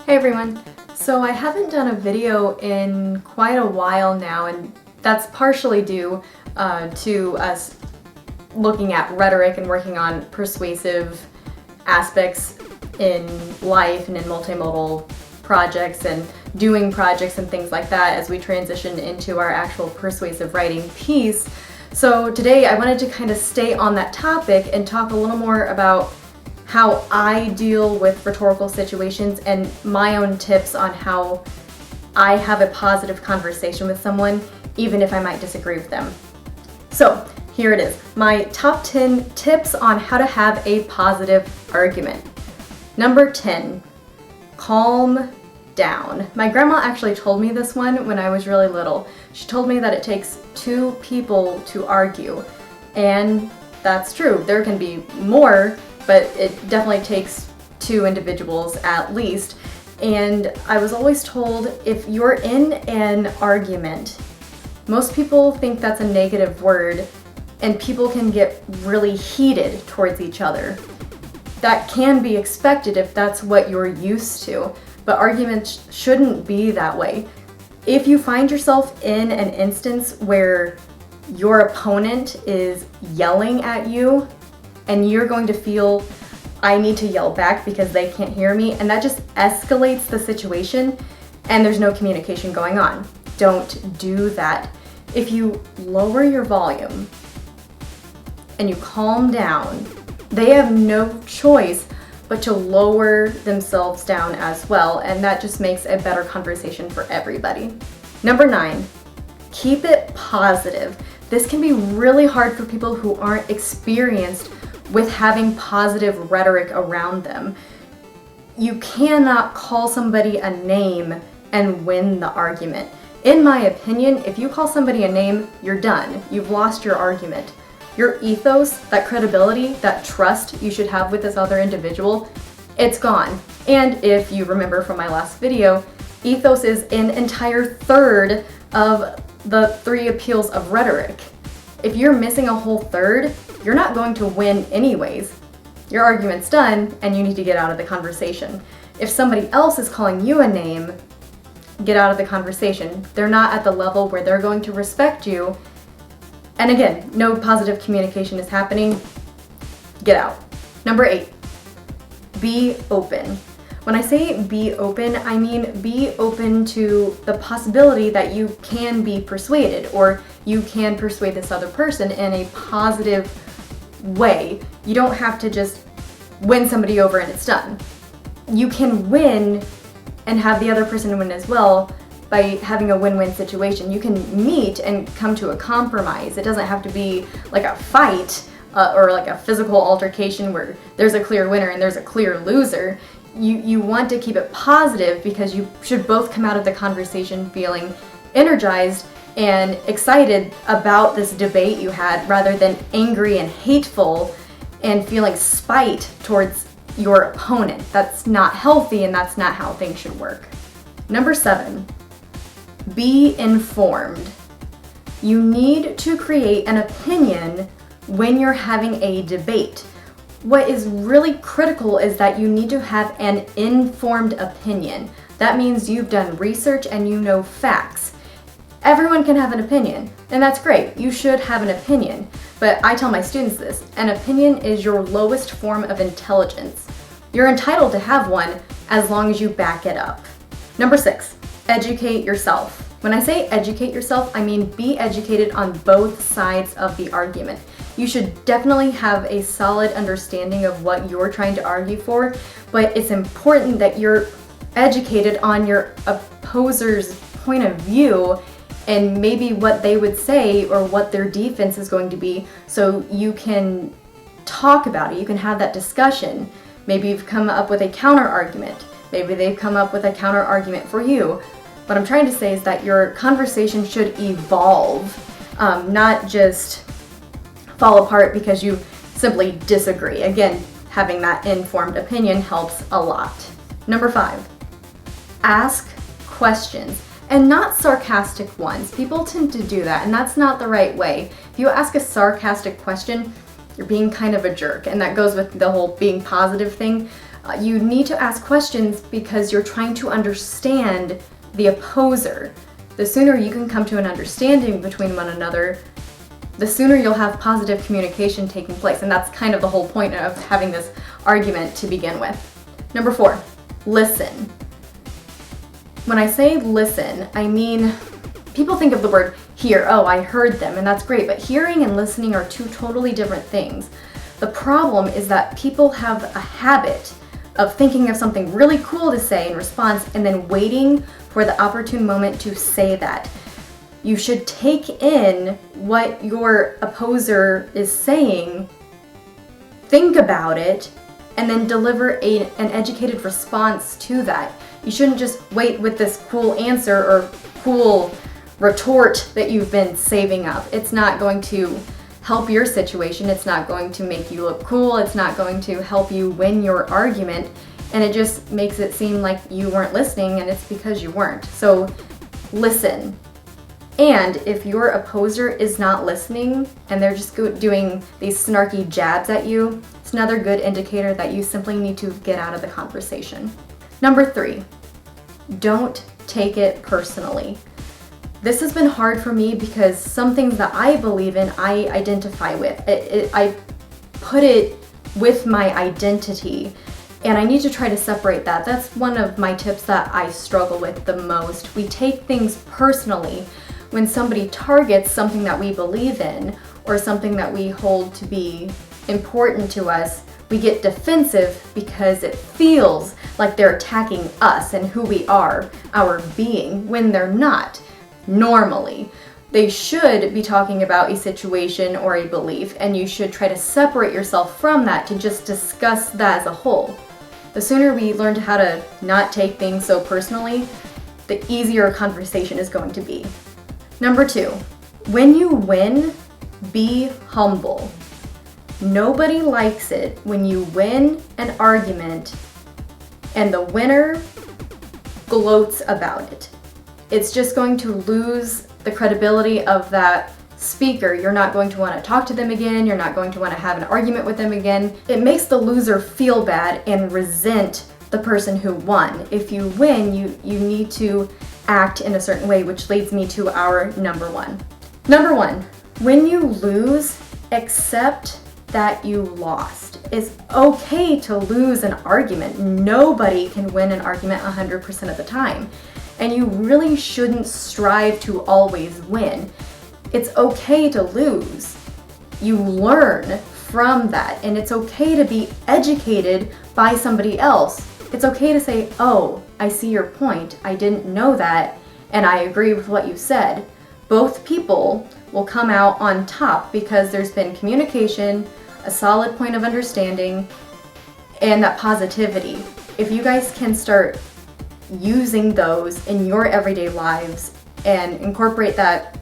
Hey everyone! So I haven't done a video in quite a while now, and that's partially due to us looking at rhetoric and working on persuasive aspects in life and in multimodal projects and doing projects and things like that as we transition into our actual persuasive writing piece. So today I wanted to kind of stay on that topic and talk a little more about how I deal with rhetorical situations and my own tips on how I have a positive conversation with someone, even if I might disagree with them. So here it is, my top 10 tips on how to have a positive argument. Number 10, calm down. My grandma actually told me this one when I was really little. She told me that it takes two people to argue, and that's true. There can be more, but it definitely takes two individuals at least. And I was always told if you're in an argument, most people think that's a negative word, and people can get really heated towards each other. That can be expected if that's what you're used to, but arguments shouldn't be that way. If you find yourself in an instance where your opponent is yelling at you, and you're going to feel, I need to yell back because they can't hear me, and that just escalates the situation and there's no communication going on. Don't do that. If you lower your volume and you calm down, they have no choice but to lower themselves down as well, and that just makes a better conversation for everybody. Number 9, keep it positive. This can be really hard for people who aren't experienced with having positive rhetoric around them. You cannot call somebody a name and win the argument. In my opinion, if you call somebody a name, you're done. You've lost your argument. Your ethos, that credibility, that trust you should have with this other individual, it's gone. And if you remember from my last video, ethos is an entire third of the 3 appeals of rhetoric. If you're missing a whole third, you're not going to win anyways. Your argument's done and you need to get out of the conversation. If somebody else is calling you a name, get out of the conversation. They're not at the level where they're going to respect you. And again, no positive communication is happening. Get out. Number 8, be open. When I say be open, I mean be open to the possibility that you can be persuaded, or you can persuade this other person in a positive way. You don't have to just win somebody over and it's done. You can win and have the other person win as well by having a win-win situation. You can meet and come to a compromise. It doesn't have to be like a fight or like a physical altercation where there's a clear winner and there's a clear loser. You want to keep it positive because you should both come out of the conversation feeling energized and excited about this debate you had, rather than angry and hateful and feeling spite towards your opponent. That's not healthy, and that's not how things should work. Number 7, be informed. You need to create an opinion when you're having a debate. What is really critical is that you need to have an informed opinion. That means you've done research and you know facts. Everyone can have an opinion, and that's great. You should have an opinion. But I tell my students this, an opinion is your lowest form of intelligence. You're entitled to have one as long as you back it up. Number 6, educate yourself. When I say educate yourself, I mean be educated on both sides of the argument. You should definitely have a solid understanding of what you're trying to argue for, but it's important that you're educated on your opposer's point of view and maybe what they would say or what their defense is going to be, so you can talk about it. You can have that discussion. Maybe you've come up with a counter argument. Maybe they've come up with a counter argument for you. What I'm trying to say is that your conversation should evolve, not just fall apart because you simply disagree. Again, having that informed opinion helps a lot. Number 5, ask questions, and not sarcastic ones. People tend to do that, and that's not the right way. If you ask a sarcastic question, you're being kind of a jerk, and that goes with the whole being positive thing. You need to ask questions because you're trying to understand the opposer. The sooner you can come to an understanding between one another, the sooner you'll have positive communication taking place. And that's kind of the whole point of having this argument to begin with. Number 4, listen. When I say listen, I mean, people think of the word hear. Oh, I heard them, and that's great. But hearing and listening are two totally different things. The problem is that people have a habit of thinking of something really cool to say in response and then waiting for the opportune moment to say that. You should take in what your opposer is saying, think about it, and then deliver an educated response to that. You shouldn't just wait with this cool answer or cool retort that you've been saving up. It's not going to help your situation. It's not going to make you look cool. It's not going to help you win your argument. And it just makes it seem like you weren't listening, and it's because you weren't. So listen. And if your opposer is not listening and they're just doing these snarky jabs at you, it's another good indicator that you simply need to get out of the conversation. Number 3, don't take it personally. This has been hard for me because some things that I believe in, I identify with. I put it with my identity, and I need to try to separate that. That's one of my tips that I struggle with the most. We take things personally when somebody targets something that we believe in or something that we hold to be important to us. We get defensive because it feels like they're attacking us and who we are, our being, when they're not. Normally, they should be talking about a situation or a belief, and you should try to separate yourself from that to just discuss that as a whole. The sooner we learn how to not take things so personally, the easier a conversation is going to be. Number 2, when you win, be humble. Nobody likes it when you win an argument and the winner gloats about it. It's just going to lose the credibility of that speaker. You're not going to want to talk to them again. You're not going to want to have an argument with them again. It makes the loser feel bad and resent the person who won. If you win, you need to act in a certain way, which leads me to our number 1. Number 1, when you lose, accept that you lost. It's okay to lose an argument. Nobody can win an argument 100% of the time. And you really shouldn't strive to always win. It's okay to lose. You learn from that, and it's okay to be educated by somebody else. It's okay to say, oh, I see your point. I didn't know that, and I agree with what you said. Both people will come out on top because there's been communication, a solid point of understanding, and that positivity. If you guys can start using those in your everyday lives and incorporate that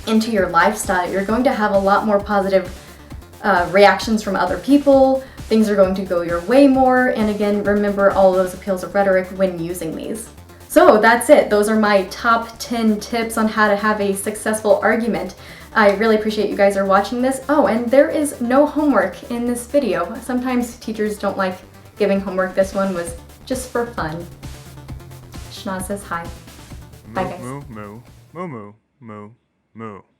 into your lifestyle, you're going to have a lot more positive reactions from other people. Things are going to go your way more. And again, remember all those appeals of rhetoric when using these. So that's it. Those are my top 10 tips on how to have a successful argument. I really appreciate you guys are watching this. Oh, and there is no homework in this video. Sometimes teachers don't like giving homework. This one was just for fun. Shana says hi. Bye, guys. Moo, moo, moo, moo, moo, moo.